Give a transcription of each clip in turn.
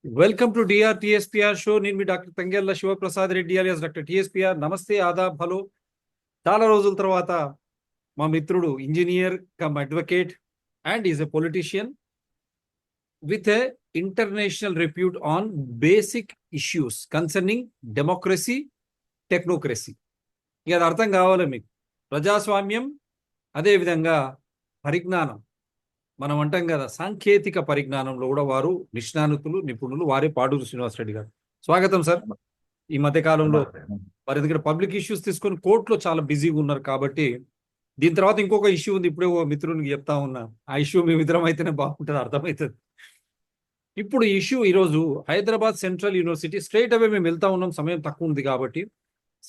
Welcome to DRTSPR show. నేను మీ doctor Thangella Sivaprasad Reddy alias doctor TSPR. నమస్తే, ఆదాబ్, హలో. చాలా రోజుల తర్వాత మా మిత్రుడు engineer cum advocate and is a politician with a international repute on basic issues concerning democracy, technocracy. ఇక అది అర్థం కావాలి మీకు. ప్రజాస్వామ్యం, అదేవిధంగా పరిజ్ఞానం, మనం అంటాం కదా సాంకేతిక పరిజ్ఞానంలో కూడా వారు నిపుణులు వారే పాడూరు శ్రీనివాసరెడ్డి గారు. స్వాగతం సార్. ఈ మధ్య కాలంలో వారి దగ్గర పబ్లిక్ ఇష్యూస్ తీసుకొని కోర్టులో చాలా బిజీగా ఉన్నారు కాబట్టి దీని తర్వాత ఇంకొక ఇష్యూ ఉంది, ఇప్పుడే ఓ మిత్రునికి చెప్తా ఉన్నా. ఆ ఇష్యూ మీ మిత్రం అయితేనే బాగుంటుంది, అర్థమవుతుంది. ఇప్పుడు ఈ ఇష్యూ ఈరోజు హైదరాబాద్ సెంట్రల్ యూనివర్సిటీ, స్ట్రైట్ అవే మేము వెళ్తా ఉన్నాం, సమయం తక్కువ ఉంది కాబట్టి.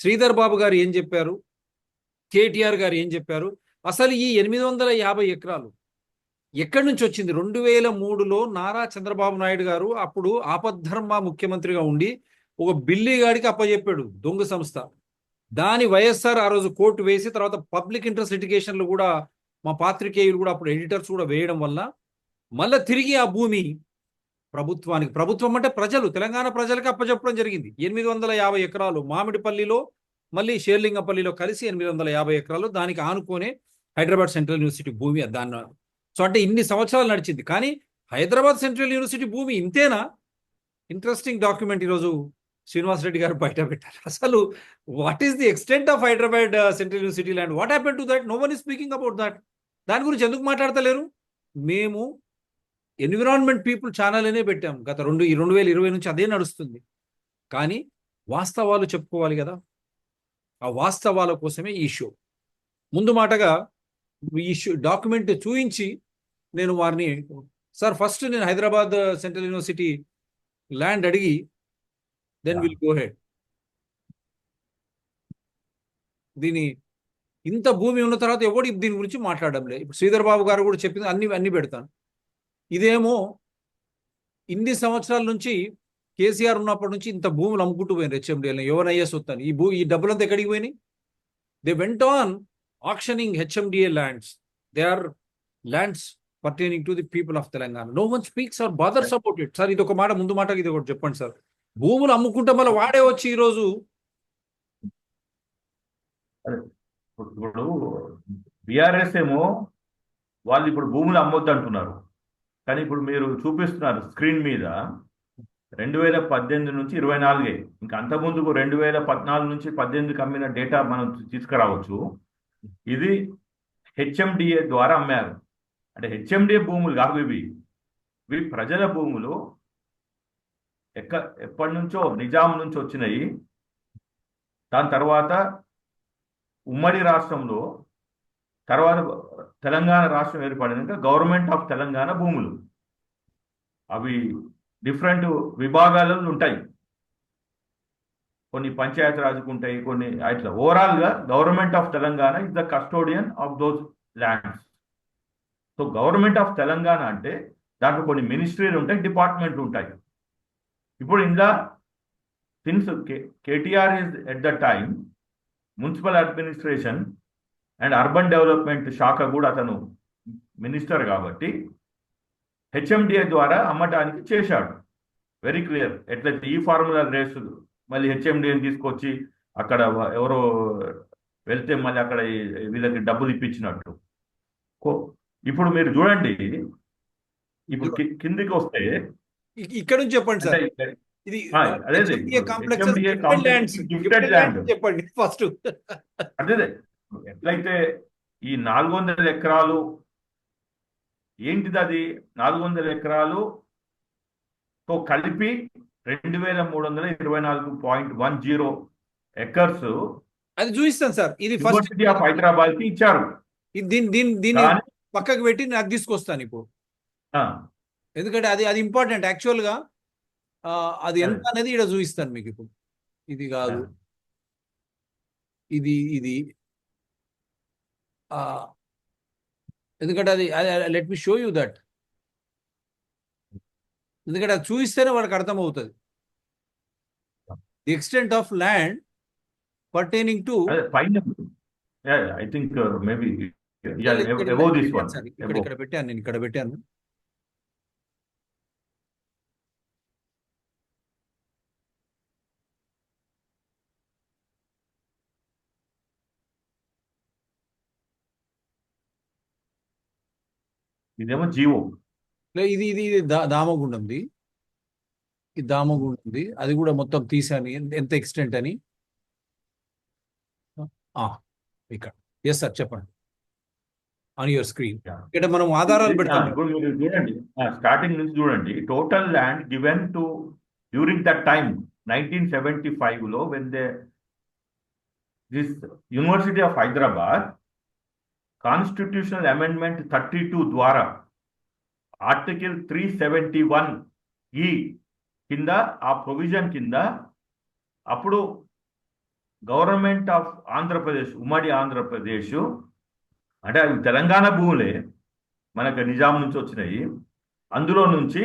శ్రీధర్ బాబు గారు ఏం చెప్పారు, కేటీఆర్ గారు ఏం చెప్పారు, అసలు ఈ 850 ఎకరాలు ఎక్కడి నుంచి వచ్చింది? 2003లో నారా చంద్రబాబు నాయుడు గారు అప్పుడు ఆపద్ధర్మ ముఖ్యమంత్రిగా ఉండి ఒక బిల్లీగాడికి అప్పచెప్పాడు, దొంగ సంస్థ. దాని వైఎస్ఆర్ ఆ రోజు కోర్టు వేసి తర్వాత పబ్లిక్ ఇంట్రెస్ట్ లిటిగేషన్లు కూడా మా పాత్రికేయులు కూడా అప్పుడు ఎడిటర్స్ కూడా వేయడం వల్ల మళ్ళీ తిరిగి ఆ భూమి ప్రభుత్వం అంటే ప్రజలు, తెలంగాణ ప్రజలకు అప్పచెప్పడం జరిగింది. 850 ఎకరాలు మామిడిపల్లిలో, మళ్ళీ షేర్లింగపల్లిలో కలిసి 850 ఎకరాలు. దానికి ఆనుకోనే హైదరాబాద్ సెంట్రల్ యూనివర్సిటీ భూమి. దాన్ని సో అంటే ఇన్ని సంవత్సరాలు నడిచింది. కానీ హైదరాబాద్ సెంట్రల్ యూనివర్సిటీ భూమి ఇంతేనా? ఇంట్రెస్టింగ్ డాక్యుమెంట్ ఈరోజు శ్రీనివాసరెడ్డి గారు బయట పెట్టారు. అసలు what is the extent of Hyderabad central university land? What happen to that? No one is speaking about that. దాని గురించి ఎందుకు మాట్లాడతలేరు? మేము ఎన్విరాన్మెంట్ పీపుల్ ఛానల్ అనే పెట్టాం. గత 2020 నుంచి అదే నడుస్తుంది. కానీ వాస్తవాలు చెప్పుకోవాలి కదా, ఆ వాస్తవాల కోసమే ఈ షో. ముందు మాటగా ఈ షో డాక్యుమెంట్ చూయించి నేను వారిని, సార్ ఫస్ట్ నేను హైదరాబాద్ సెంట్రల్ యూనివర్సిటీ ల్యాండ్ అడిగి దెన్ విల్ గో హెడ్. దీని ఇంత భూమి ఉన్న తర్వాత ఎవడు దీని గురించి మాట్లాడడం లేదు. ఇప్పుడు శ్రీధర్ బాబు గారు కూడా చెప్పింది అన్ని పెడతాను. ఇదేమో ఇన్ని సంవత్సరాల నుంచి కేసీఆర్ ఉన్నప్పటి నుంచి ఇంత భూములు అమ్ముకుంటూ పోయినారు హెచ్ఎండిఎల్. ఎవరయ్యే సొత్తాను ఈ డబ్బులంతా ఎక్కడికి పోయినాయి? They went on auctioning HMDA lands. They are lands pertaining to the people of Telangana. No one speaks or bothers about it. Sir ఇది ఒక మాట, ముందు మాట ఇది ఒకటి చెప్పండి సార్. భూములు అమ్ముకుంటే మళ్ళీ వాడే వచ్చి ఈరోజు ఇప్పుడు బీఆర్ఎస్ ఏమో వాళ్ళు ఇప్పుడు భూములు అమ్మొద్దు అంటున్నారు. కానీ ఇప్పుడు మీరు చూపిస్తున్నారు స్క్రీన్ మీద 2018 నుంచి 24, ఇంకా అంతకుముందుకు 2014 నుంచి 18 అమ్మిన డేటా మనం తీసుకురావచ్చు. ఇది హెచ్ఎండిఏ ద్వారా అమ్మారు. అంటే హెచ్ఎండిఏ భూములు కాదు ఇవి ప్రజల భూములు. ఎప్పటి నుంచో నిజాం నుంచి వచ్చినాయి. దాని తర్వాత ఉమ్మడి రాష్ట్రంలో, తర్వాత తెలంగాణ రాష్ట్రం ఏర్పడినాక గవర్నమెంట్ ఆఫ్ తెలంగాణ భూములు, అవి డిఫరెంట్ విభాగాలలో ఉంటాయి. కొన్ని పంచాయతీ రాజుకు ఉంటాయి, కొన్ని అట్లా. ఓవరాల్గా government of Telangana is the custodian of those lands. So government of Telangana అంటే దాంట్లో కొన్ని మినిస్ట్రీలు ఉంటాయి, డిపార్ట్మెంట్లు ఉంటాయి. ఇప్పుడు ఇందులో since KTR is at the time municipal administration and urban development శాఖ కూడా అతను మినిస్టర్ కాబట్టి హెచ్ఎండిఏ ద్వారా అమ్మటానికి చేశాడు. Very clear. ఎట్లయితే ఈ ఫార్ములా రేసు మళ్ళీ హెచ్ఎండిఏని తీసుకొచ్చి అక్కడ ఎవరో వెళ్తే మళ్ళీ అక్కడ వీళ్ళకి డబ్బులు ఇప్పించినట్టు. ఇప్పుడు మీరు చూడండి, ఇప్పుడు కిందికి వస్తే ఇక్కడ నుంచి చెప్పండి సార్. ఇది అదే చెప్పండి ఫస్ట్. అదే ఎట్లయితే ఈ 400 ఎకరాలు ఏంటిది? అది 400 ఎకరాలుతో కలిపి 2324.10 ఎకర్స్ అది చూపిస్తాను సార్. ఇది యూనివర్సిటీ ఆఫ్ హైదరాబాద్ కి ఇచ్చారు. దీన్ని పక్కకు పెట్టి నాకు తీసుకొస్తాను ఇప్పుడు, ఎందుకంటే అది ఇంపార్టెంట్. యాక్చువల్గా అది ఎంత అనేది ఇక్కడ చూపిస్తాను మీకు. ఇప్పుడు ఇది కాదు, ఇది ఎందుకంటే అది let me show you that. ఎందుకంటే అది చూపిస్తేనే వాళ్ళకి అర్థమవుతుంది the extent of land pertaining to. I think maybe ఇక్కడ పెట్టాను. ఇదేమో జీవో. ఇది దామగుండంది, ఇది దామగుండంది, అది కూడా మొత్తం తీసాను ఎంత ఎక్స్టెంట్ అని. ఇక్కడ ఎస్ సార్ చెప్పండి, ఆన్ యువర్ స్క్రీన్. ఇక్కడ మనం ఆధారాలు పెడతాం. ఇప్పుడు మీరు చూడండి, స్టార్టింగ్ నుంచి చూడండి, total land given to during that time 1975 లో when this university of Hyderabad constitutional amendment 32 ద్వారా ఆర్టికల్ 371E కింద, ఆ ప్రొవిజన్ కింద అప్పుడు గవర్నమెంట్ ఆఫ్ ఆంధ్రప్రదేశ్, ఉమ్మడి ఆంధ్రప్రదేశ్, అంటే అవి తెలంగాణ భూములే మనకు నిజాం నుంచి వచ్చినాయి, అందులో నుంచి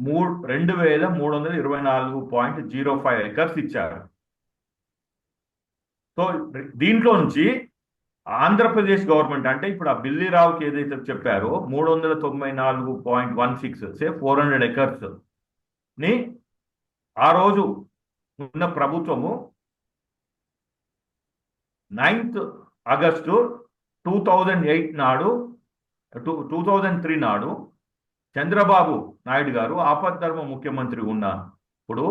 2324.05 ఎకర్స్ ఇచ్చారు. సో దీంట్లో నుంచి ఆంధ్రప్రదేశ్ గవర్నమెంట్, అంటే ఇప్పుడు ఆ బిల్లిరావుకి ఏదైతే చెప్పారో 394.16 400 ఎకర్స్ ని ఆ రోజు ఉన్న ప్రభుత్వము 9th ఆగస్టు 2008 నాడు 2003 నాడు చంద్రబాబు నాయుడు గారు ఆపద్ధర్మ ముఖ్యమంత్రి ఉన్నప్పుడు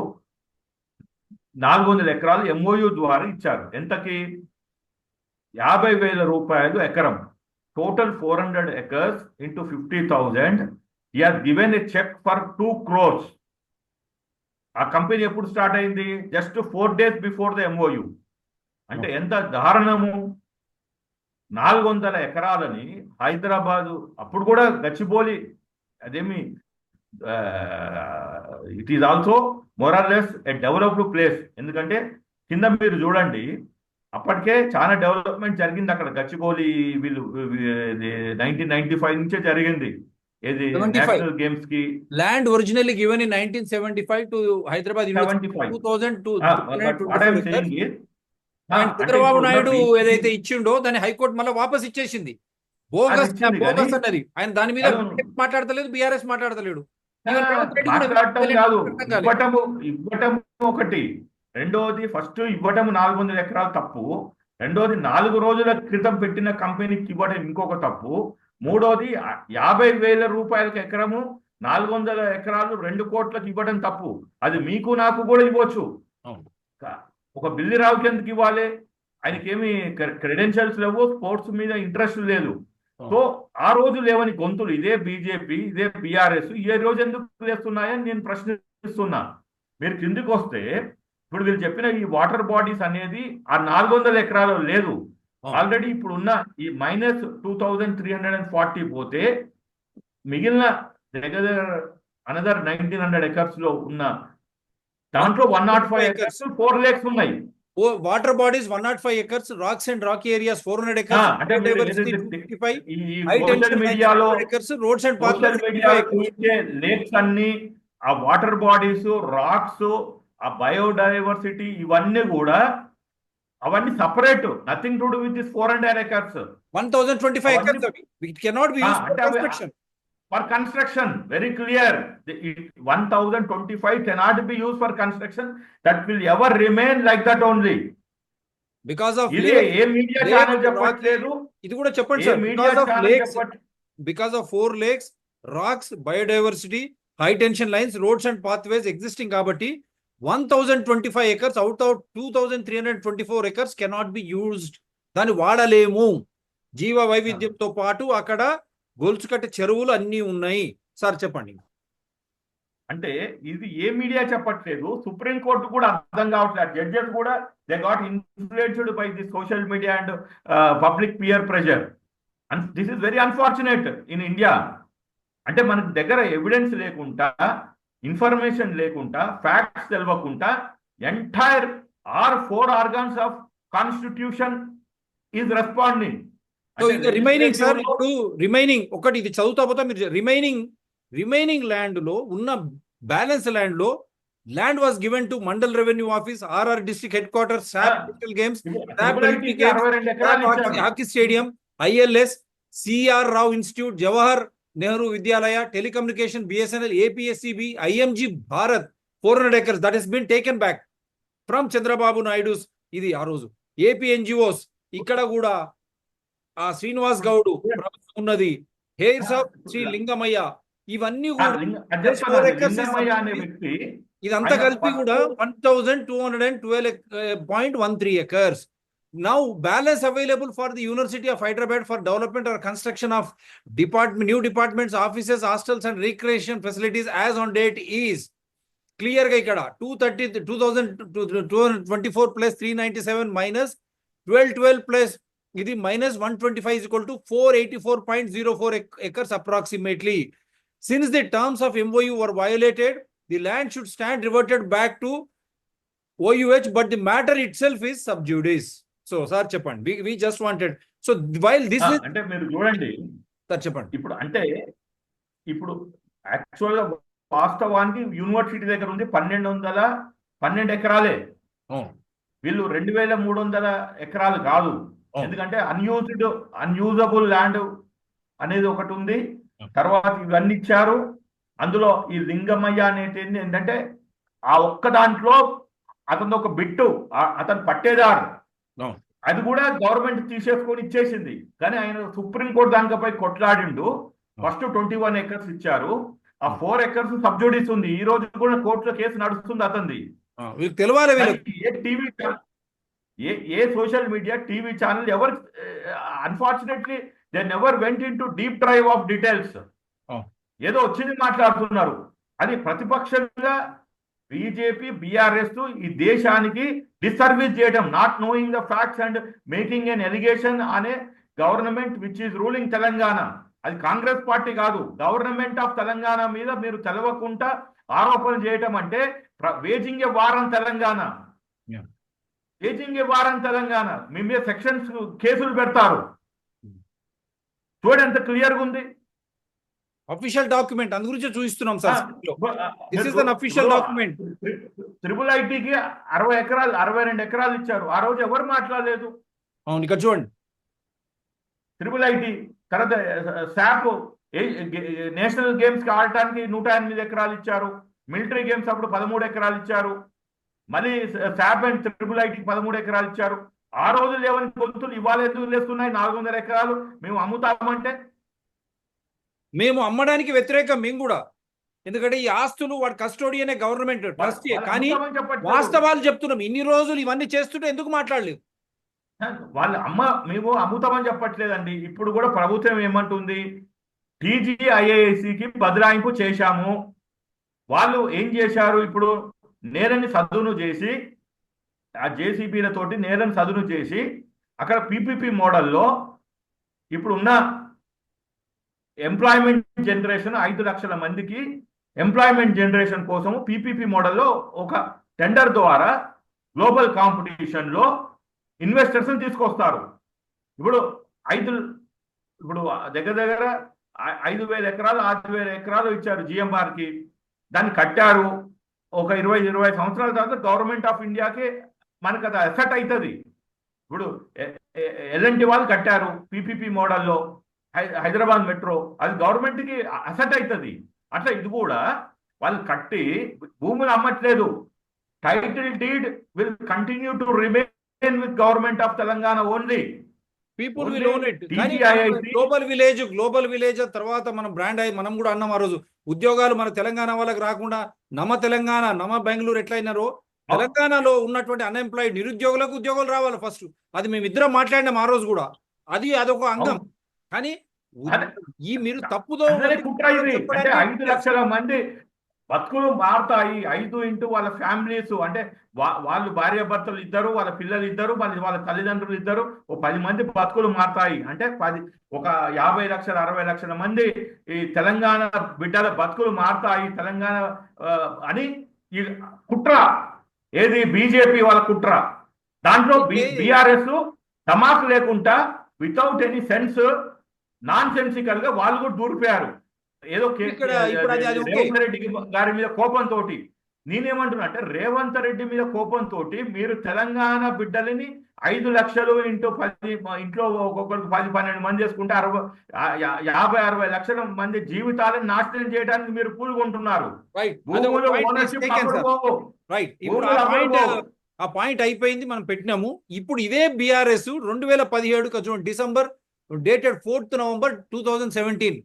400 ఎకరాలు MOU ద్వారా ఇచ్చారు. ఎంతకి? 50,000 రూపాయలు ఎకరం. Total 400 acres into 50,000. he has given a check for 2 crores. ఆ కంపెనీ ఎప్పుడు స్టార్ట్ అయింది? Just 4 days before the MOU. అంటే ఎంత దారుణము! 400 ఎకరాలని హైదరాబాదు, అప్పుడు కూడా గచ్చిబౌలి, అదేమి it is also more or less a developed place. ఎందుకంటే కింద మీరు చూడండి, అప్పటికే చాలా డెవలప్మెంట్ జరిగింది అక్కడ. గచ్చిబౌలి వీళ్ళు 1995 నుంచే జరిగింది. ఏది నేషనల్ గేమ్స్ కి land originally given in 1975 to Hyderabad university 2002. Chandrababu Naidu ఏదైతే ఇచ్చిండో దాన్ని హైకోర్టు మళ్ళీ వాపస్ ఇచ్చేసింది. బోగస్ అన్నది. ఆయన దాని మీద మాట్లాడతలేదు, బీఆర్ఎస్ మాట్లాడతలేడు. మాట్లాడటం కాదు, ఇవ్వటం ఒకటి. రెండోది, ఫస్ట్ ఇవ్వటం 400 ఎకరాలు తప్పు. రెండోది 4 రోజుల క్రితం పెట్టిన కంపెనీకి ఇవ్వడం ఇంకొక తప్పు. మూడోది 50,000 రూపాయలకి ఎకరము 400 ఎకరాలు 2 కోట్లకు ఇవ్వడం తప్పు. అది మీకు నాకు కూడా ఇవ్వచ్చు. ఒక బిల్లిరావుకి ఎందుకు ఇవ్వాలి? ఆయనకి ఏమి క్రెడెన్షియల్స్ లేవు, స్పోర్ట్స్ మీద ఇంట్రెస్ట్ లేదు. సో ఆ రోజు లేవని గొంతులు ఇదే బీజేపీ, ఇదే బీఆర్ఎస్ ఏ రోజు ఎందుకు లేస్తున్నాయని నేను ప్రశ్నిస్తున్నా. మీరు కిందికి వస్తే, ఇప్పుడు వీళ్ళు చెప్పిన ఈ వాటర్ బాడీస్ అనేది ఆ 400 ఎకరాలు లేదు. ఆల్రెడీ ఇప్పుడు ఉన్న ఈ -2340 పోతే మిగిలిన దగ్గర అనదర్ 1900 ఎకర్స్ లో ఉన్న దాంట్లో 105 ఎకర్స్ 4 lakes ఉన్నాయి. Water bodies 105 acres, racks and Rocky areas 400 acres, మీడియాలో రోడ్స్ అండ్ లేక్స్ అన్ని, ఆ వాటర్ బాడీస్, రాక్స్, ఆ బయోడైవర్సిటీ, ఇవన్నీ కూడా అవన్నీ separate, nothing to do with this 400 acres. 1025 acres it cannot be used for construction. For construction, very clear. 1025 cannot be used for construction. That will ever remain like that only. Because of ఇది ఏ media channel చెప్పట్లేదు. ఇది కూడా చెప్పండి sir. Because of 4 lakes, rocks, biodiversity, high tension lines, roads and pathways existing కాబట్టి 1025 acres out of 2324 acres cannot be used. దాన్ని వాడలేము. జీవ వైవిధ్యంతో పాటు అక్కడ గొలుసుకట్టే చెరువులు అన్ని ఉన్నాయి. సార్ చెప్పండి. అంటే ఇది ఏ మీడియా చెప్పట్లేదు, సుప్రీం కోర్టు కూడా అర్థం కావట్లేదు. జడ్జెస్ కూడా they got influenced by the social media and public peer pressure. And this is very unfortunate in India. అంటే మనకు దగ్గర ఎవిడెన్స్ లేకుండా, ఇన్ఫర్మేషన్ లేకుండా, ఫ్యాక్ట్స్ తెలియకుండా entire 4 organs of constitution is responding. Remaining sir, ఇప్పుడు రిమైనింగ్ ఒకటి ఇది చదువుతా పోతా మీరు రిమైనింగ్ ల్యాండ్ లో ఉన్న బ్యాలెన్స్ ల్యాండ్ లో land was given to mandal revenue office, RR district headquarters, games, hockey stadium, ILS, CR Rao institute, Jawahar Nehru Vidyalaya, telecommunication, BSNL, APSCB, IMG Bharat 400 acres that has been taken back from Chandrababu Naidu. ఇది ఆ రోజు AP NGOs. ఇక్కడ కూడా ఆ శ్రీనివాస్ గౌడ్ ఉన్నది, hairs of Shri Lingamayya, ఇవన్నీ ఆ కూడా అది just 4 చెప్తానండి. acres is లింగమయ్య అనే subsidy. వ్యక్తి ఇదంతా ఆయన కలిపి ఫస్ట్ కూడా 1212.13 acres. Now balance available for the University of Hyderabad for development or construction of new departments, offices, hostels and recreation facilities as on date is clear గా ఇక్కడ 224 plus 397 minus 1212 plus ఇది minus 125 equal to 484.04 acres approximately. Since the terms of MOU were violated, the land should stand reverted back to OUH, but the matter itself is sub judice. So sir చెప్పండి, we just wanted, so while this is అంటే మీరు చూడండి sir చెప్పండి. ఇప్పుడు actual గా వాస్తవానికి university దగ్గర ఉంది 1212 ఎకరాలే. వీళ్ళు 2300 ఎకరాలు కాదు. ఎందుకంటే అన్యూజబుల్ ల్యాండ్ అనేది ఒకటి ఉంది. తర్వాత ఇవన్నీ ఇచ్చారు. అందులో ఈ లింగమయ్య అనేది ఏంటంటే ఆ ఒక్క దాంట్లో అతను ఒక బిట్టు, అతను పట్టేదారు, అది కూడా గవర్నమెంట్ తీసేసుకొని ఇచ్చేసింది. కానీ ఆయన సుప్రీంకోర్టు దానిపై కొట్లాడిండు. ఫస్ట్ 21 acres ఇచ్చారు. ఆ 4 acres సబ్జుడిస్ ఉంది. ఈ రోజు కూడా కోర్టులో కేసు నడుస్తుంది అతనిది. తెలవాలి ఏ టీవీ ఏ సోషల్ మీడియా టీవీ ఛానల్ ఎవరు unfortunately they never went in to deep drive of details. ఏదో వచ్చింది మాట్లాడుతున్నారు. అది ప్రతిపక్షంగా బీజేపీ బీఆర్ఎస్ ఈ దేశానికి డిసర్వీస్ చేయడం, not knowing the facts and making an allegation అనే government which is ruling Telangana. అది కాంగ్రెస్ పార్టీ కాదు, గవర్నమెంట్ ఆఫ్ తెలంగాణ మీద మీరు తెలవకుండా ఆరోపణలు చేయటం అంటే waging a war on Telangana. Waging a war on Telangana. మీ మీద సెక్షన్స్ కేసులు పెడతారు. చూడండి ఎంత క్లియర్గా ఉంది. అఫీషియల్ డాక్యుమెంట్, అందు గురించి చూపిస్తున్నాం sir. This is unofficial document. Triple ఐటీకి 60 ఎకరాలు 62 ఎకరాలు ఇచ్చారు. ఆ రోజు ఎవరు మాట్లాడలేదు. అవును, ఇక్కడ చూడండి. ట్రిపుల్ ఐటీ తర్వాత శాప్ నేషనల్ గేమ్స్ కి ఆడటానికి 108 ఎకరాలు ఇచ్చారు. మిలిటరీ గేమ్స్ అప్పుడు 13 ఎకరాలు ఇచ్చారు. మళ్ళీ శాప్ అండ్ ట్రిపుల్ ఐటీకి 13 ఎకరాలు ఇచ్చారు. ఆ రోజు లేవని గొంతులు ఇవాళ ఎందుకు లేస్తున్నాయి? 400 ఎకరాలు మేము అమ్ముతామంటే మేము అమ్మడానికి వ్యతిరేకం మేము కూడా. ఎందుకంటే ఈ ఆస్తులు వాడు కస్టోడియనే, గవర్నమెంట్ ట్రస్టీ. కానీ వాస్తవాలు చెప్తున్నాం. ఇన్ని రోజులు ఇవన్నీ చేస్తుంటే ఎందుకు మాట్లాడలేదు? మేము అమ్ముతామని చెప్పట్లేదండి. ఇప్పుడు కూడా ప్రభుత్వం ఏమంటుంది, టీజీఐఏసీకి బదలాయింపు చేశాము. వాళ్ళు ఏం చేశారు? ఇప్పుడు నేలని సదును చేసి ఆ జేసీబీలతోటి నేలని సదును చేసి అక్కడ పీపీపీ మోడల్లో ఇప్పుడు ఉన్న ఎంప్లాయ్మెంట్ జనరేషన్ 5 లక్షల మందికి ఎంప్లాయ్మెంట్ జనరేషన్ కోసం పీపీపీ మోడల్లో ఒక టెండర్ ద్వారా గ్లోబల్ కాంపిటీషన్లో ఇన్వెస్టర్స్ తీసుకొస్తారు. ఇప్పుడు దగ్గర 5,000 ఎకరాలు 6,000 ఎకరాలు ఇచ్చారు జిఎంఆర్కి. దాన్ని కట్టారు. ఒక 20 సంవత్సరాల తర్వాత గవర్నమెంట్ ఆఫ్ ఇండియాకి మనకు అది అసెట్ అవుతుంది. ఇప్పుడు ఎల్ఎన్టీ వాళ్ళు కట్టారు పీపీపీ మోడల్లో హైదరాబాద్ మెట్రో, అది గవర్నమెంట్కి అసెట్ అవుతుంది. అట్లా ఇది కూడా వాళ్ళు కట్టి భూములు అమ్మట్లేదు. Title deed will continue to remain with government of Telangana only. People will own it. Global village తర్వాత మనం బ్రాండ్ అయ్యి మనం కూడా అన్నాం ఆ రోజు, ఉద్యోగాలు మన తెలంగాణ వాళ్ళకి రాకుండా నమ తెలంగాణ నమ బెంగళూరు ఎట్లయినారో తెలంగాణలో ఉన్నటువంటి అన్ఎంప్లాయిడ్ నిరుద్యోగులకు ఉద్యోగాలు రావాలి ఫస్ట్. అది మేమిద్దరం మాట్లాడినాం ఆ రోజు కూడా. అదొక అంగం. కానీ ఈ మీరు తప్పుదో కుట్ర ఇది. అంటే 5 లక్షల మంది బతుకులు మారుతాయి. 5 ఇంటూ వాళ్ళ ఫ్యామిలీస్, అంటే వాళ్ళు భార్యాభర్తలు ఇద్దరు, వాళ్ళ పిల్లలు ఇద్దరు, వాళ్ళ తల్లిదండ్రులు ఇద్దరు, 10 మంది బతుకులు మారుతాయి. అంటే ఒక 50 లక్షల 60 లక్షల మంది ఈ తెలంగాణ బిడ్డల బతుకులు మారుతాయి తెలంగాణ అని ఈ కుట్ర. ఏది? బీజేపీ వాళ్ళ కుట్ర. దాంట్లో బీఆర్ఎస్ ధమాక్ లేకుండా without any sense non sensical గా వాళ్ళు కూడా దూరిపోయారు. ఏదో రేవంత్ రెడ్డి గారి మీద కోపంతో. నేనేమంటున్నా అంటే రేవంత్ రెడ్డి మీద కోపంతో మీరు తెలంగాణ బిడ్డలని 5 లక్షలు ఇంటూ 10 ఇంట్లో ఒక్కొక్కరికి 10-12 మంది చేసుకుంటే 50-60 లక్షల మంది జీవితాలను నాశనం చేయడానికి మీరు పూనుకుంటున్నారు. ఆ పాయింట్ అయిపోయింది, మనం పెట్టినాము. ఇప్పుడు ఇదే బీఆర్ఎస్ 2017 చూడండి December dated 4th November 2017.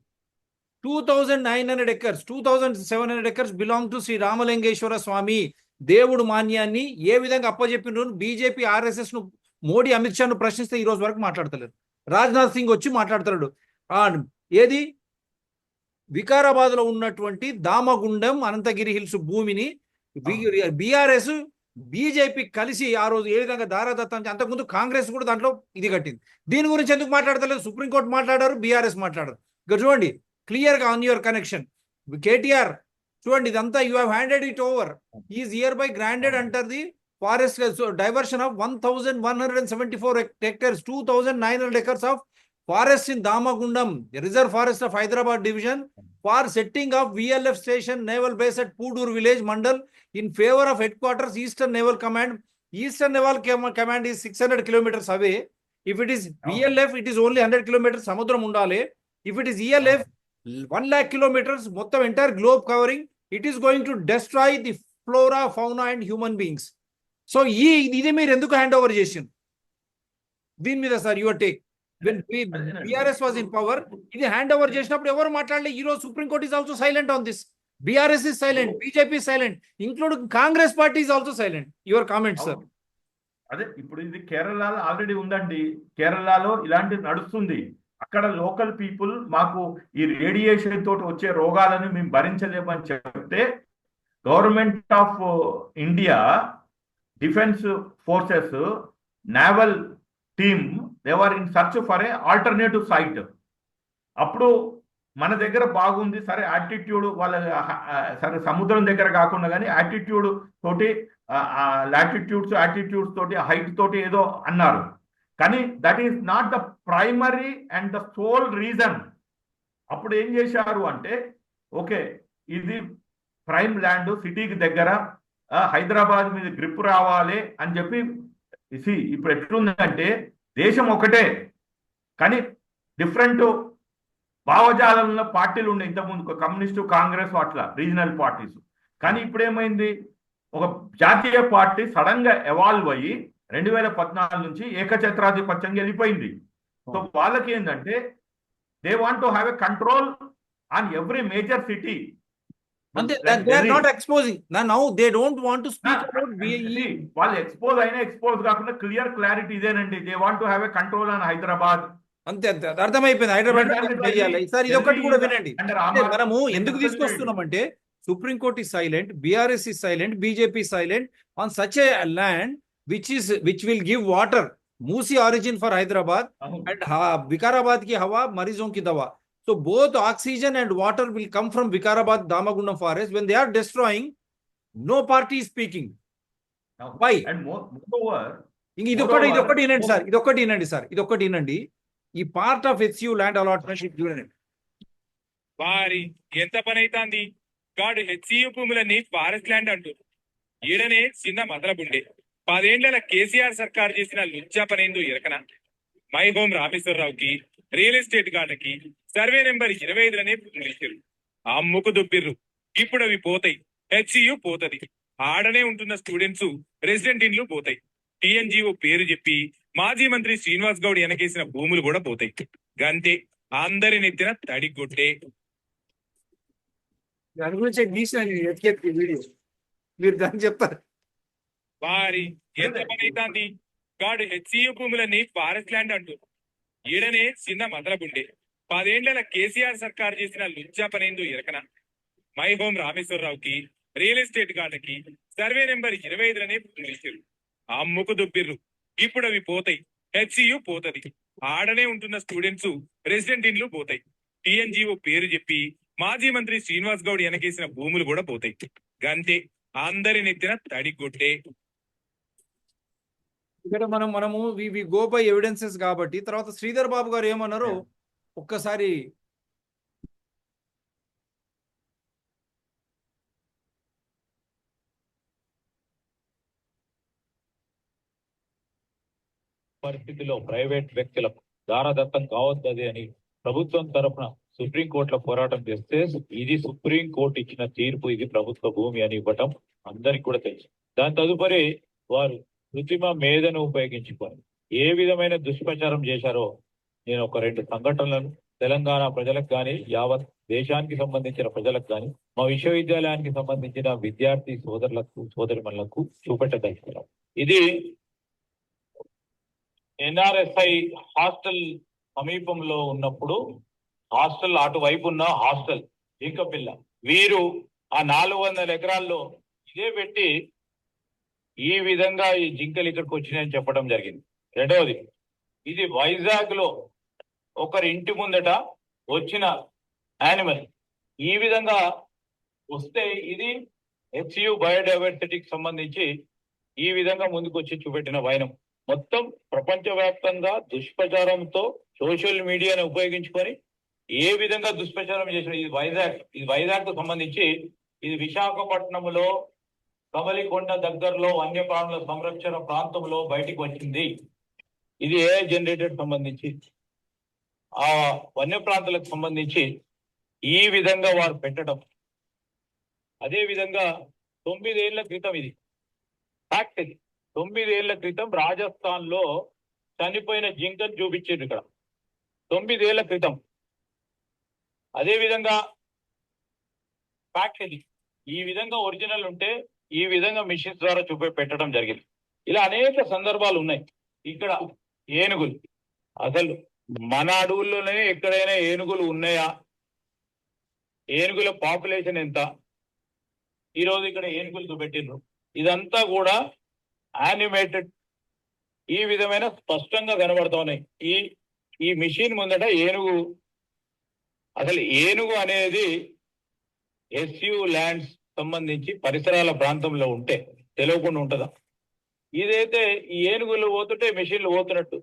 2,900 acres, 2,700 acres belong to Sri Ramalingeswara Swamy. దేవుడు మాన్యాన్ని ఏ విధంగా అప్పచెప్పిన బీజేపీ ఆర్ఎస్ఎస్ ను మోడీ అమిత్ షాను ప్రశ్నిస్తే ఈ రోజు వరకు మాట్లాడతలేరు. రాజ్నాథ్ సింగ్ వచ్చి మాట్లాడతాడు. ఏది వికారాబాద్ లో ఉన్నటువంటి దామగుండం అనంతగిరి హిల్స్ భూమిని బీఆర్ఎస్ బీజేపీ కలిసి ఆ రోజు ఏ విధంగా దారాదత్తం, అంతకుముందు కాంగ్రెస్ కూడా దాంట్లో ఇది కట్టింది. దీని గురించి ఎందుకు మాట్లాడతలేదు? సుప్రీంకోర్టు మాట్లాడారు, బీఆర్ఎస్ మాట్లాడారు. ఇక్కడ చూడండి క్లియర్ గా ఆన్ యువర్ కనెక్షన్. కేటీఆర్ చూడండి, ఇదంతా you have handed it over. Is year by granted under the forest diversion of 1,174 hectares, 2,900 acres of forest in Damagundam, Reserve Forest of Hyderabad Division, for setting of VLF station naval base at Pudur village Mandal in favor of headquarters Eastern Naval Command. Eastern Naval Command is 600 kilometers away. If it is VLF, it is only 100 kilometers samudram undale. If it is ELF, 1 lakh kilometers, mottam entire globe covering, it is going to destroy the flora, fauna and human beings. So ఇది మీరు ఎందుకు hand over చేసింది? దీని మీద sir your take. when BRS was in power, ఇది hand over చేసినప్పుడు ఎవరు మాట్లాడలే. ఈ రోజు supreme court is also silent on this. BRS is silent, BJP is silent, including Congress party is also silent. Your comment, sir. అదే ఇప్పుడు ఇది కేరళలో ఆల్రెడీ ఉందండి. కేరళలో ఇలాంటిది నడుస్తుంది. అక్కడ లోకల్ పీపుల్ మాకు ఈ రేడియేషన్ తోటి వచ్చే రోగాలను మేము భరించలేమని చెప్తే government of India defence forces naval team they are in search for a alternative site. అప్పుడు మన దగ్గర బాగుంది సరే, యాటిట్యూడ్ వాళ్ళ సరే సముద్రం దగ్గర కాకుండా కానీ యాటిట్యూడ్ తోటి యాటిట్యూడ్స్ తోటి హైట్ తోటి ఏదో అన్నారు. కానీ that is not the primary and the sole reason. అప్పుడు ఏం చేశారు అంటే, ఓకే ఇది ప్రైమ్ ల్యాండ్, సిటీకి దగ్గర, హైదరాబాద్ మీద గ్రిప్ రావాలి అని చెప్పి. ఇప్పుడు ఎట్లుందంటే దేశం ఒకటే కానీ డిఫరెంట్ భావజాలంలో పార్టీలు ఉండే. ఇంతకుముందు కమ్యూనిస్టు, కాంగ్రెస్ అట్లా రీజనల్ పార్టీస్. కానీ ఇప్పుడు ఏమైంది, ఒక జాతీయ పార్టీ సడన్ గా ఎవాల్వ్ అయ్యి 2014 నుంచి ఏకఛత్రాధిపత్యంగా వెళ్ళిపోయింది. సో వాళ్ళకి ఏంటంటే they want to have a control on every major city. అంతే, they are not exposing. Now they don't want to speak about BAE. వాళ్ళు ఎక్స్పోజ్ కాకుండా క్లియర్ క్లారిటీ ఇదేనండి. They want to have a control on Hyderabad. అంతే అంతే అర్థమైపోయింది. Hyderabad sir ఇది ఒకటి కూడా వినండి. మనము ఎందుకు తీసుకొస్తున్నామంటే supreme court is silent, BRS is silent, BJP is silent on such a land which will give water, Musi origin for Hyderabad and Vikarabad ki hawa, Marizon ki dawa. So both oxygen and water will come from Vikarabad Damagundam forest. When they are destroying, no party is speaking. Why? And moreover, ఇదొక్కటి వినండి sir. ఈ part of HCU land allotment చూడండి. వారి ఎంత పని అవుతుంది గాడు HCU భూములని forest land అంటూ ఈడనే చిన్న మదలబుండే 10 ఏళ్ల కేసీఆర్ సర్కార్ చేసిన లుచ్చా పనేందో ఎరకన మై హోమ్ రామేశ్వరరావుకి రియల్ ఎస్టేట్ గాళ్ళకి సర్వే నెంబర్ 25 భూములు ఇచ్చారు. అమ్ముకు దుబ్బిర్రు. ఇప్పుడు అవి పోతాయి, HCU పోతది. ఆడనే ఉంటున్న స్టూడెంట్స్ రెసిడెంట్ ఇండ్లు పోతాయి. TNGO పేరు చెప్పి మాజీ మంత్రి శ్రీనివాస్ గౌడ్ వెనకేసిన భూములు కూడా పోతాయి. గంతే, అందరి నెత్తిన తడిగొట్టే. దాని గురించి వీడియో మీరు దాన్ని చెప్తారు. వారి ఎంత పని అవుతుంది గాడు HCU భూములని ఫారెస్ట్ ల్యాండ్ అంటూ ఈడనే చిన్న మదలబుండే 10 ఏళ్ల కేసీఆర్ సర్కార్ చేసిన లుచ్చా పనేందో ఎరకన మై హోమ్ రామేశ్వరరావుకి రియల్ ఎస్టేట్ గాళ్ళకి సర్వే నెంబర్ 25 భూములు ఇచ్చారు. అమ్ముకు దుబ్బిర్రు. ఇప్పుడు అవి పోతాయి, HCU పోతది. ఆడనే ఉంటున్న స్టూడెంట్స్ రెసిడెంట్ ఇండ్లు పోతాయి. TNGO పేరు చెప్పి మాజీ మంత్రి శ్రీనివాస్ గౌడ్ వెనకేసిన భూములు కూడా పోతాయి. గంతే, అందరి నెత్తిన తడిగొట్టే. ఇక్కడ మనము వి గో బై ఎవిడెన్సెస్ కాబట్టి తర్వాత శ్రీధర్ బాబు గారు ఏమన్నారో ఒక్కసారి పరిస్థితిలో ప్రైవేట్ వ్యక్తులకు దారదత్తం కావద్దది అని ప్రభుత్వం తరఫున సుప్రీంకోర్టులో పోరాటం చేస్తే ఇది సుప్రీంకోర్టు ఇచ్చిన తీర్పు, ఇది ప్రభుత్వ భూమి అని ఇవ్వటం అందరికి కూడా తెలుసు. దాని తదుపరి వారు కృత్రిమ మేధను ఉపయోగించుకొని ఏ విధమైన దుష్ప్రచారం చేశారో నేను ఒక 2 సంఘటనలను తెలంగాణ ప్రజలకు కానీ యావత్ దేశానికి సంబంధించిన ప్రజలకు కానీ మా విశ్వవిద్యాలయానికి సంబంధించిన విద్యార్థి సోదరులకు సోదరిమణులకు చూపెట్టదలుచుకున్నాం. ఇది ఎన్ఆర్ఎస్ఐ హాస్టల్ సమీపంలో ఉన్నప్పుడు హాస్టల్ అటువైపు ఉన్న హాస్టల్ జింకపిల్ల వీరు ఆ 400 ఎకరాల్లో ఇదే పెట్టి ఈ విధంగా ఈ జింకలు ఇక్కడికి వచ్చినాయని చెప్పడం జరిగింది. రెండవది, ఇది వైజాగ్ లో ఒకరి ఇంటి ముందట వచ్చిన యానిమల్ ఈ విధంగా వస్తే ఇది హెచ్యు బయోడైవర్సిటీకి సంబంధించి ఈ విధంగా ముందుకు వచ్చి చూపెట్టిన వైనం మొత్తం ప్రపంచవ్యాప్తంగా దుష్ప్రచారంతో సోషల్ మీడియాను ఉపయోగించుకొని ఏ విధంగా దుష్ప్రచారం చేసిన ఇది వైజాగ్ కు సంబంధించి ఇది విశాఖపట్నంలో కమలికొండ దగ్గరలో వన్యప్రాణుల సంరక్షణ ప్రాంతంలో బయటికి వచ్చింది. ఇది ఏ జనరేటెడ్ సంబంధించి ఆ వన్యప్రాంతాలకు సంబంధించి ఈ విధంగా వారు పెట్టడం. అదే విధంగా 9 ఏళ్ల క్రితం ఇది ఫ్యాక్ట్. ఇది 9 ఏళ్ల క్రితం రాజస్థాన్ లో చనిపోయిన జింకను చూపించారు ఇక్కడ 9 ఏళ్ల క్రితం. అదే విధంగా ఫ్యాక్ట్ ఇది. ఈ విధంగా ఒరిజినల్ ఉంటే ఈ విధంగా మిషన్స్ ద్వారా పెట్టడం జరిగింది. ఇలా అనేక సందర్భాలు ఉన్నాయి. ఇక్కడ ఏనుగులు, అసలు మన అడవుల్లోనే ఎక్కడైనా ఏనుగులు ఉన్నాయా? ఏనుగుల పాపులేషన్ ఎంత? ఈరోజు ఇక్కడ ఏనుగులు చూపెట్టిండ్రు. ఇదంతా కూడా యానిమేటెడ్ ఈ విధమైన స్పష్టంగా కనబడతా ఉన్నాయి. ఈ మిషన్ ముందట ఏనుగు, అసలు ఏనుగు అనేది ఎస్యు ల్యాండ్స్ సంబంధించి పరిసరాల ప్రాంతంలో ఉంటే తెలియకుండా ఉంటుందా? ఇదైతే ఈ ఏనుగులు పోతుంటే మెషిన్లు పోతున్నట్టు.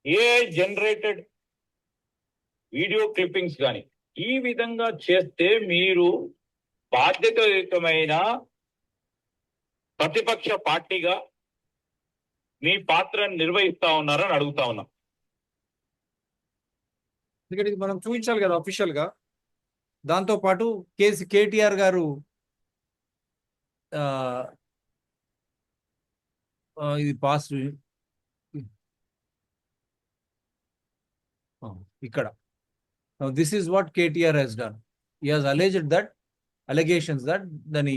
ఏ జనరేటెడ్ వీడియో క్లిప్పింగ్స్ కానీ ఈ విధంగా చేస్తే మీరు బాధ్యతాయుతమైన ప్రతిపక్ష పార్టీగా మీ పాత్రను నిర్వహిస్తా ఉన్నారని అడుగుతా ఉన్నాం. ఎందుకంటే ఇది మనం చూపించాలి కదా అఫీషియల్ గా. దాంతో పాటు కేటీఆర్ గారు ఇది పాస్ ఇక్కడ this is what KTR has done. He has alleged that allegations that దాని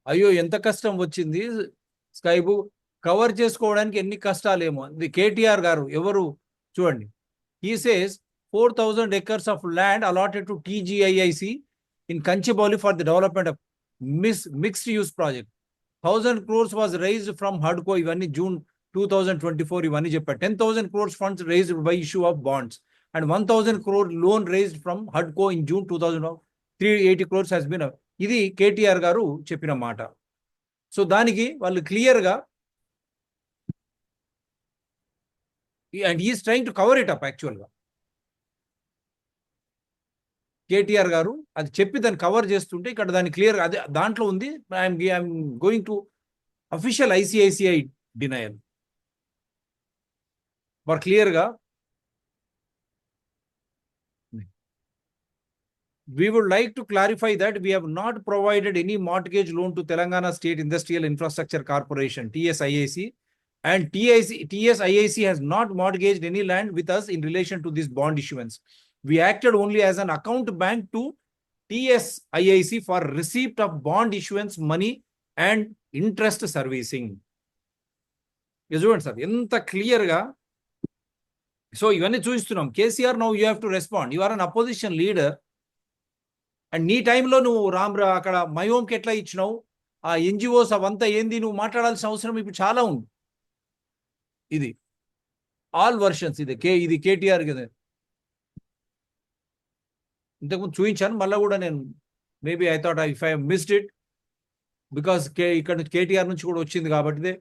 అయ్యో ఎంత కష్టం వచ్చింది స్కైబు కవర్ చేసుకోవడానికి, ఎన్ని కష్టాలేమో. ఇది కేటీఆర్ గారు ఎవరు చూడండి. He says 4,000 acres of land allotted to TGIIC in Kanchiboli for the development of mixed use project. 1,000 crores was raised from HUDCO. ఇవన్నీ June 2024 ఇవన్నీ చెప్పారు. 10,000 crores funds raised by issue of bonds and 1,000 crore loan raised from HUDCO in June 2000. 380 crores has been. ఇది కేటీఆర్ గారు చెప్పిన మాట. So దానికి వాళ్ళు క్లియర్గా and is trying to cover it up. యాక్చువల్గా కేటీఆర్ గారు అది చెప్పి దాన్ని కవర్ చేస్తుంటే ఇక్కడ దాన్ని క్లియర్గా అదే దాంట్లో ఉంది. I'm going to official ICICI denial for క్లియర్గా. We would like to clarify that we have not provided any mortgage loan to Telangana State Industrial Infrastructure Corporation, TSIIC, and TSIIC has not mortgaged any land with us in relation to this bond issuance. We acted only as an account bank to TSIIC for receipt of bond issuance money and interest servicing. Sir, ఎంత క్లియర్గా. So ఇవన్నీ చూస్తున్నాం. KCR, now you have to respond. You are an opposition leader and నీ టైంలో నువ్వు అక్కడ మయోమ్కి ఎట్లా ఇచ్చినావు, ఆ NGOs అవంతా ఏంది, నువ్వు మాట్లాడాల్సిన అవసరం ఇప్పుడు చాలా ఉంది. ఇది ఆల్ వర్షన్స్. ఇది కేటీఆర్ కదా, ఇంతకుముందు చూపించాను. మళ్ళీ కూడా నేను maybe I thought if I missed it because ఇక్కడ నుంచి కేటీఆర్ నుంచి కూడా వచ్చింది కాబట్టి.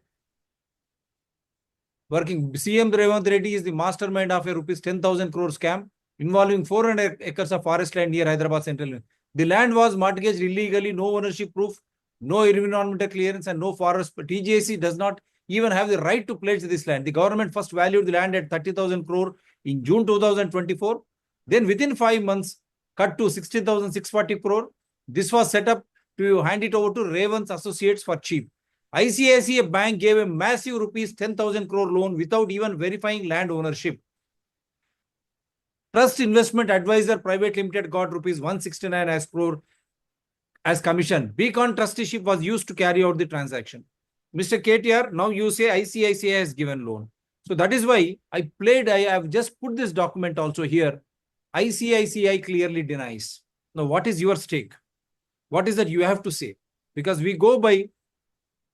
Working CM Revanth Reddy is the mastermind of a rupees 10,000 crore scam involving 400 acres of forest land near Hyderabad Central. The land was mortgaged illegally, no ownership proof, no environmental clearance, and no forest. TJC does not even have the right to pledge this land. The government first valued the land at 30,000 crore in June 2024. Then within 5 months, cut to 16,640 crore. This was set up to hand it over to Ravens Associates for cheap. ICICI Bank gave a massive rupees 10,000 crore loan without even verifying land ownership. Trust Investment Advisor Private Limited got rupees 169 as crore as commission. Beacon trusteeship was used to carry out the transaction. Mr. KTR, now you say ICICI has given loan. So that is why I have just put this document also here. ICICI clearly denies. Now, what is your stake? What is that you have to say? Because we go by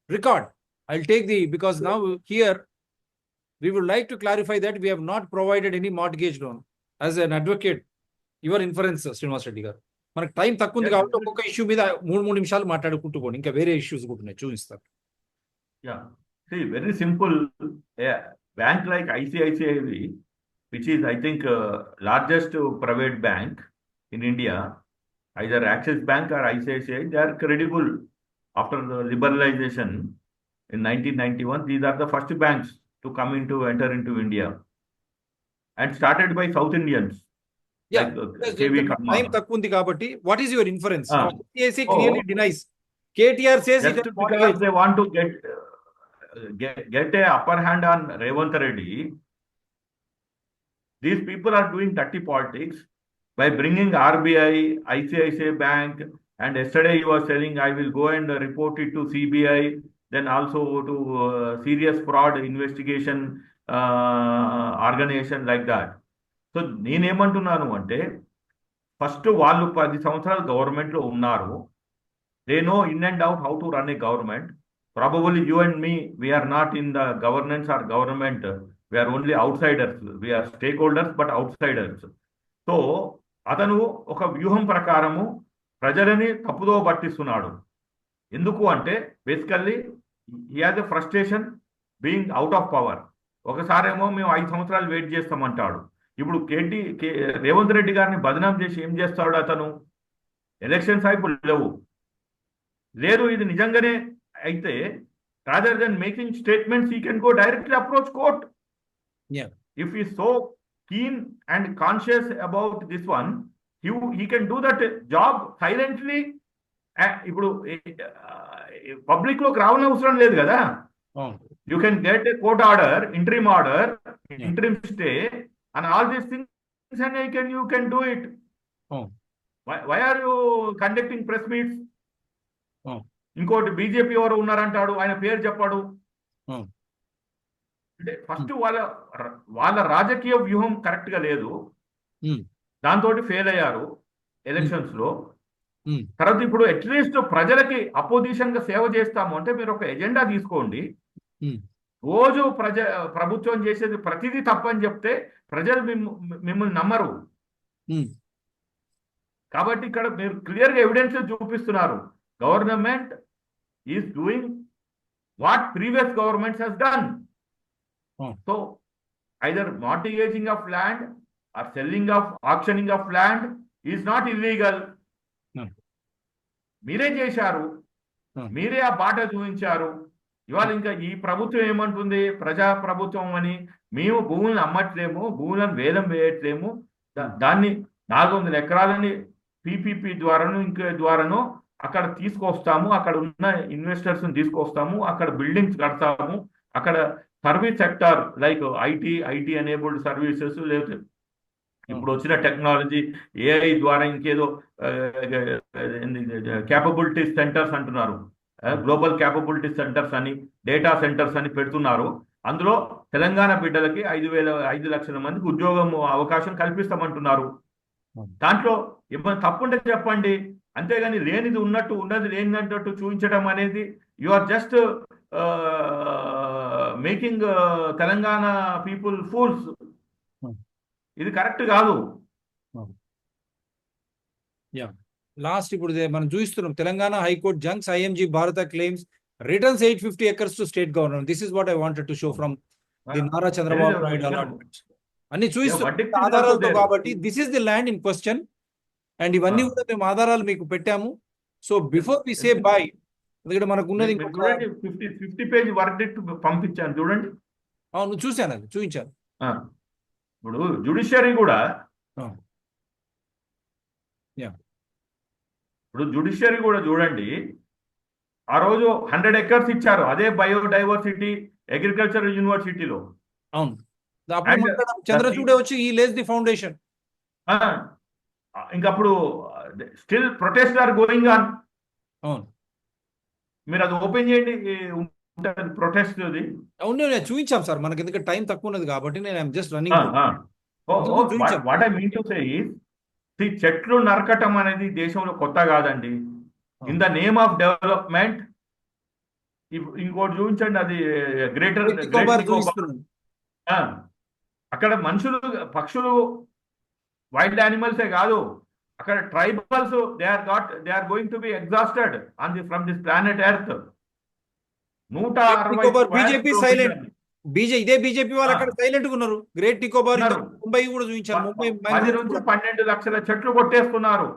record. I'll take because now here we would like to clarify that we have not provided any mortgage loan. As an advocate, your inference, Srinivas Reddy garu. మనకు time తక్కువ ఉంది కాబట్టి ఒక్కొక్క issue మీద 3 నిమిషాలు మాట్లాడుకుంటూ పోండి. ఇంకా వేరే ఇష్యూస్ కూడా ఉన్నాయి, చూపిస్తారు. Yeah. See, very simple. A bank like ICICI, which is, I think, largest private bank in India, either Axis Bank or ICICI, they are credible. After the liberalization in 1991, these are the first banks to enter into India, and started by South Indians. Yeah, like KV Karma. Time తక్కువ ఉంది కాబట్టి what is your inference? Ah. ICICI clearly denies. KTR says it Just is because mortgage. they want to get a upper hand on Revanth Reddy, these people are doing dirty politics by bringing RBI, ICICI Bank, and yesterday he was telling, I will go and report it to CBI, then also to serious fraud investigation organization like that. So నేనేమంటున్నాను అంటే, first వాళ్ళు 10 సంవత్సరాలు గవర్నమెంట్లో ఉన్నారు. They know in and out how to run a government. Probably you and me, we are not in the governance or government, we are only outsiders, we are stakeholders but outsiders. So అతను ఒక వ్యూహం ప్రకారము ప్రజలని తప్పుదో పట్టిస్తున్నాడు. ఎందుకు అంటే basically he has a frustration being out of power. ఒకసారేమో మేము 5 సంవత్సరాలు వెయిట్ చేస్తామంటాడు. ఇప్పుడు రేవంత్ రెడ్డి గారిని బదనాం చేసి ఏం చేస్తాడు అతను? ఎలక్షన్స్ ఇప్పుడు లేదు ఇది నిజంగానే అయితే, rather than making statements, he can go directly approach court. If ఈ so keen and conscious about this one, he can do that job silently. ఇప్పుడు పబ్లిక్ లోకి రావని అవసరం లేదు కదా. You can get a court order, interim order, interim stay, and all these things, and you can do it. Why are you conducting press meets? ఇంకోటి BJP ఎవరు ఉన్నారంటాడు, ఆయన పేరు చెప్పాడు. అంటే ఫస్ట్ వాళ్ళ రాజకీయ వ్యూహం కరెక్ట్ గా లేదు, దాంతో ఫెయిల్ అయ్యారు ఎలక్షన్స్ లో. తర్వాత ఇప్పుడు అట్లీస్ట్ ప్రజలకి అపోజిషన్ గా సేవ చేస్తాము అంటే మీరు ఒక ఎజెండా తీసుకోండి. రోజు ప్రభుత్వం చేసేది ప్రతిదీ తప్పని చెప్తే ప్రజలు మిమ్మల్ని నమ్మరు. కాబట్టి ఇక్కడ మీరు క్లియర్ గా ఎవిడెన్స్ చూపిస్తున్నారు. Government is doing what previous governments has done. So either mortgaging of land or auctioning of land is not illegal. మీరే చేశారు, మీరే ఆ బాట చూపించారు. ఇవాళ ఇంకా ఈ ప్రభుత్వం ఏమంటుంది, ప్రజా ప్రభుత్వం అని. మేము భూములను అమ్మట్లేము, భూములను వేలం వేయట్లేము, దాన్ని 400 ఎకరాలని పీపీపీ ద్వారాను ఇంక ద్వారాను అక్కడ తీసుకొస్తాము, అక్కడ ఉన్న ఇన్వెస్టర్స్ తీసుకొస్తాము, అక్కడ బిల్డింగ్స్ కడతాము, అక్కడ service sector like IT enabled services, లేకపోతే ఇప్పుడు వచ్చిన టెక్నాలజీ ఏఐ ద్వారా ఇంకేదో క్యాపబిలిటీ సెంటర్స్ అంటున్నారు, గ్లోబల్ క్యాపబిలిటీ సెంటర్స్ అని, డేటా సెంటర్స్ అని పెడుతున్నారు. అందులో తెలంగాణ బిడ్డలకి 5 లక్షల మందికి ఉద్యోగం అవకాశం కల్పిస్తామంటున్నారు. దాంట్లో ఏమైనా తప్పుంటే చెప్పండి, అంతేగాని లేనిది ఉన్నట్టు ఉన్నది లేనిదంటట్టు చూపించడం అనేది you are just making Telangana people fools. ఇది కరెక్ట్ కాదు. లాస్ట్ ఇప్పుడు మనం చూస్తున్నాం, Telangana high court junks IMG Bharata claims returns 850 acres to state government. This is what I wanted to show from the Nara Chandrababu Naidu allotments అన్ని చూపిస్తున్నాం ఆధారాలతో. కాబట్టి this is the land in question, and ఇవన్నీ కూడా మేము ఆధారాలు మీకు పెట్టాము. So before we say bye, ఎందుకంటే మనకు ఉన్నది 50 పేజ్ వర్డిక్ట్ పంపించాను చూడండి. అవును చూశాను, అది చూపించాను. ఇప్పుడు జ్యుడిషియరీ కూడా ఇప్పుడు జుడిషియరీ కూడా చూడండి, ఆ రోజు 100 acres ఇచ్చారు అదే బయోడైవర్సిటీ అగ్రికల్చరల్ యూనివర్సిటీలో. అవును, అప్పుడు And మాట్లాడాం, చంద్రచూడే వచ్చి ఈ లేస్ ది ఫౌండేషన్. ఇంకప్పుడు still protest are going on. అవును మీరు అది ఓపెన్ చేయండి, ఉంటుంది ప్రొటెస్ట్ అది. అవును, నేను చూపించాం సార్, మనకి ఎందుకంటే టైం తక్కువ ఉన్నది కాబట్టి నేను జస్ట్ రన్నింగ్ చూపించాం. What I mean to say ఈ చెట్లు నరకటం అనేది దేశంలో కొత్త కాదండి. In the name of development. ఇంకోటి చూపించండి, అది గ్రేటర్ అక్కడ మనుషులు పక్షులు వైల్డ్ యానిమల్సే కాదు, అక్కడ tribals they are going to be exhausted from this planet earth. 160 BJP silent, ఇదే బీజేపీ వాళ్ళు అక్కడ సైలెంట్ గా ఉన్నారు. గ్రేట్ నికోబార్, ముంబై కూడా చూపించారు. ముంబై 10 నుంచి 12 లక్షల చెట్లు కొట్టేస్తున్నారు.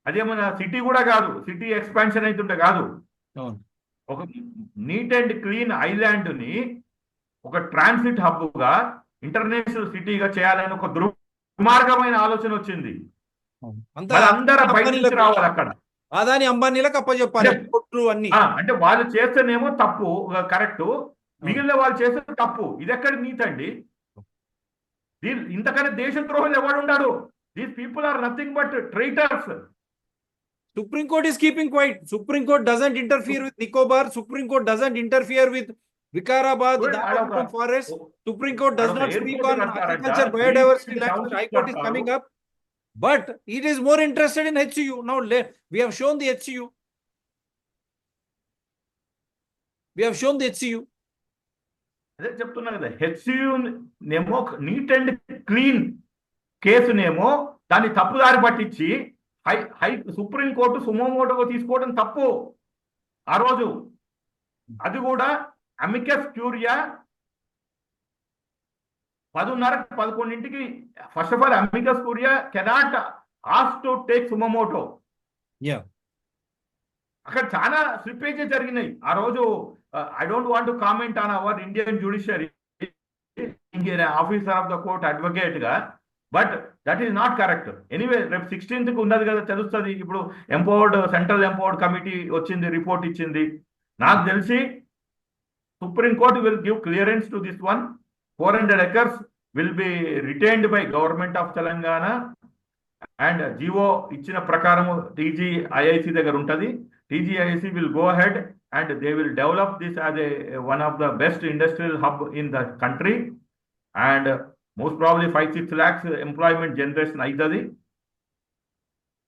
అదేమన్నా సిటీ కూడా కాదు, సిటీ ఎక్స్పాన్షన్ అవుతుంటే కాదు. ఒక నీట్ అండ్ క్లీన్ ఐలాండ్ ని ఒక ట్రాన్సిట్ హబ్ గా ఇంటర్నేషనల్ సిటీగా చేయాలని ఒక దుర్మార్గమైన ఆలోచన వచ్చింది. అందరూ బయట నుంచి రావాలి అక్కడ. అదాని అంబానీలకు అప్పచెప్పాలి అన్ని. అంటే వాళ్ళు చేస్తేనేమో తప్పు కరెక్ట్, మిగిలిన వాళ్ళు చేస్తే తప్పు. ఇది ఎక్కడ నీతి అండి? ఇంతకన్నా దేశద్రోహులు ఎవడు ఉన్నాడు? These people are nothing but traitors. Supreme Court is keeping quiet. Supreme Court doesn't interfere with Nicobar. Supreme Court doesn't interfere with Vikarabad forest. Supreme Court does not speak on agriculture, biodiversity, language. High Court is coming up. But it is more interested in HCU. Now we have shown the HCU. We have shown the HCU. అదే చెప్తున్నా కదా, HCU నేమో neat and clean కేసునేమో దాన్ని తప్పుదారి పట్టించి supreme court సుమోమోటోగా తీసుకోవడం తప్పు ఆ రోజు. అది కూడా అమికస్ క్యూరియా 10:30-11కి. First of all amicus curiae cannot ask to take suo motu. అక్కడ చాలా స్లిప్పేజెస్ జరిగినాయి ఆ రోజు. I don't want to comment on our Indian judiciary officer of the court advocate గా, but that is not correct. Anyway రేపు 16th ఉన్నది కదా, తెలుస్తుంది. ఇప్పుడు సెంట్రల్ ఎంపవర్డ్ కమిటీ వచ్చింది, రిపోర్ట్ ఇచ్చింది. నాకు తెలిసి supreme court will give clearance to this one. 400 acres will be retained by government of Telangana. And GO ఇచ్చిన ప్రకారం టీజీఐఐసి దగ్గర ఉంటుంది. TGIIC will go ahead and they will develop this as one of the best industrial hub in the country, and most probably 5-6 lakhs employment generation aitadi.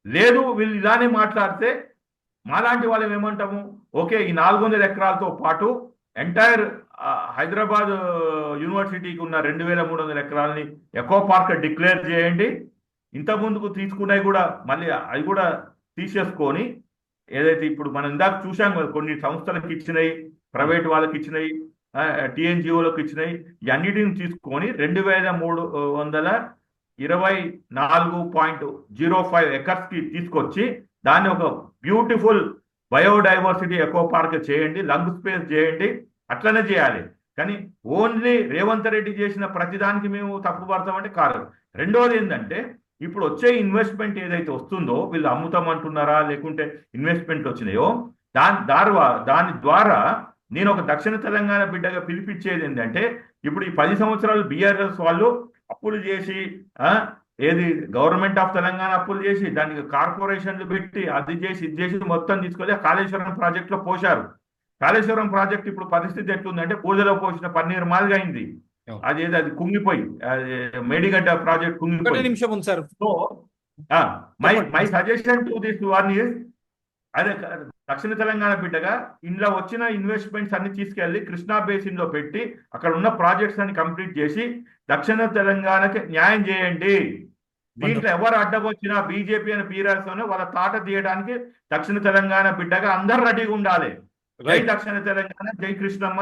లేదు వీళ్ళు ఇలానే మాట్లాడితే మాలాంటి వాళ్ళం ఏమంటాము, ఓకే ఈ 400 ఎకరాలతో పాటు ఎంటైర్ హైదరాబాద్ యూనివర్సిటీకి ఉన్న 2300 ఎకరాలని ఎకో పార్క్ డిక్లేర్ చేయండి. ఇంత ముందుకు తీసుకున్నాయి కూడా మళ్ళీ అవి కూడా తీసేసుకొని, ఏదైతే ఇప్పుడు మనం ఇందాక చూసాం కదా, కొన్ని సంస్థలకు ఇచ్చినాయి, ప్రైవేట్ వాళ్ళకి ఇచ్చినాయి, టీఎన్జిఓలకు ఇచ్చినాయి, ఇవన్నిటిని తీసుకొని 2324.05 acres కి తీసుకొచ్చి దాన్ని ఒక బ్యూటిఫుల్ బయోడైవర్సిటీ ఎకో పార్క్ చేయండి, లంగ్ స్పేస్ చేయండి. అట్లనే చేయాలి. కానీ ఓన్లీ రేవంత్ రెడ్డి చేసిన ప్రతిదానికి మేము తప్పు పడతామంటే కాదు. రెండోది ఏంటంటే, ఇప్పుడు వచ్చే ఇన్వెస్ట్మెంట్ ఏదైతే వస్తుందో, వీళ్ళు అమ్ముతామంటున్నారా లేకుంటే ఇన్వెస్ట్మెంట్ వచ్చినాయో, దాని ద్వారా నేను ఒక దక్షిణ తెలంగాణ బిడ్డగా పిలిపించేది ఏంటంటే, ఇప్పుడు ఈ 10 సంవత్సరాలు బీఆర్ఎస్ వాళ్ళు అప్పులు చేసి, ఏది గవర్నమెంట్ ఆఫ్ తెలంగాణ అప్పులు చేసి, దానికి కార్పొరేషన్లు పెట్టి, అది చేసి ఇది చేసి మొత్తం తీసుకొని కాళేశ్వరం ప్రాజెక్ట్ లో పోశారు. కాళేశ్వరం ప్రాజెక్ట్ ఇప్పుడు పరిస్థితి ఎట్లుందంటే, పూజలో పోసిన పన్నీరు మాదిగా అయింది. అది కుంగిపోయి, మేడిగడ్డ ప్రాజెక్ట్ కుంగిపోయి. So my suggestion to this one is, అదే దక్షిణ తెలంగాణ బిడ్డగా ఇందులో వచ్చిన ఇన్వెస్ట్మెంట్స్ అన్ని తీసుకెళ్లి కృష్ణా బేసిన్ లో పెట్టి అక్కడ ఉన్న ప్రాజెక్ట్స్ అన్ని కంప్లీట్ చేసి దక్షిణ తెలంగాణకి న్యాయం చేయండి. దీంట్లో ఎవరు అడ్డం వచ్చినా బీజేపీ అని పీరాల్సిన వాళ్ళ తాట తీయడానికి దక్షిణ తెలంగాణ బిడ్డగా అందరు రెడీగా ఉండాలి. జై దక్షిణ తెలంగాణ, జై Krishnamma.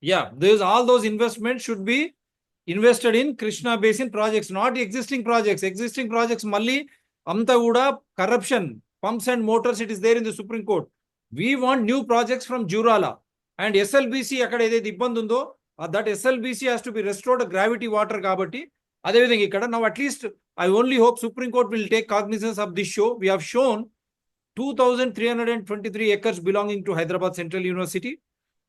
Yeah, all those investments should be invested in Krishna Basin projects, not existing projects. Existing projects, Malli, Amta Uda, corruption, pumps and motors, it is there in the Supreme Court. We want new projects from Jurala. And SLBC, that SLBC has to be restored, gravity water kabatti. Now at least I only hope Supreme Court will take cognizance of this show. We have shown 2,323 acres belonging to Hyderabad Central University,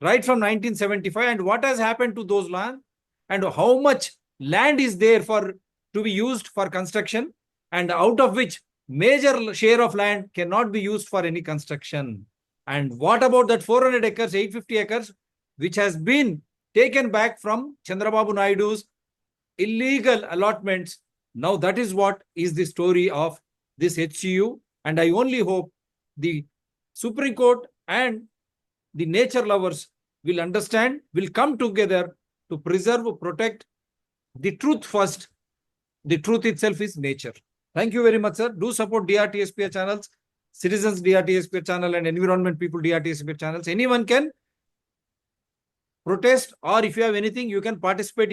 right from 1975, and what has happened to those land, and how much land is there to be used for construction, and out of which major share of land cannot be used for any construction. And what about that 400 acres, 850 acres, which has been taken back from Chandrababu Naidu's illegal allotments? Now that is what is the story of this HCU, and I only hope the Supreme Court and the nature lovers will understand, will come together to preserve, protect the truth first. The truth itself is nature. Thank you very much, sir. Do support DRTSPR channels, Citizens DRTSPR channel and Environment People DRTSPR channels. Anyone can protest, or if you have anything, you can participate in